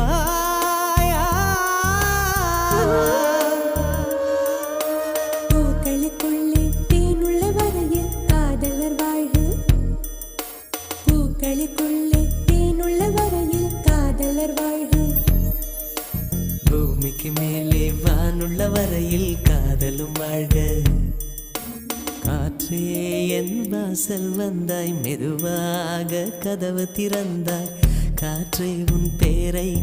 வருவாயா? பூக்களுக்குள்ளே தேனுள்ள வரையில் காதலர் வாழ்வு. பூக்களுக்குள்ளே தேனுள்ள வரையில் காதலர் வாழ்வு. பூமிக்கு மேலே வானுள்ள வரையில் காதலும் வாழ்க. காற்றே என் வாசல் வந்தாய், மெதுவாக கதவு திறந்தாய். காற்றே உன் பேரை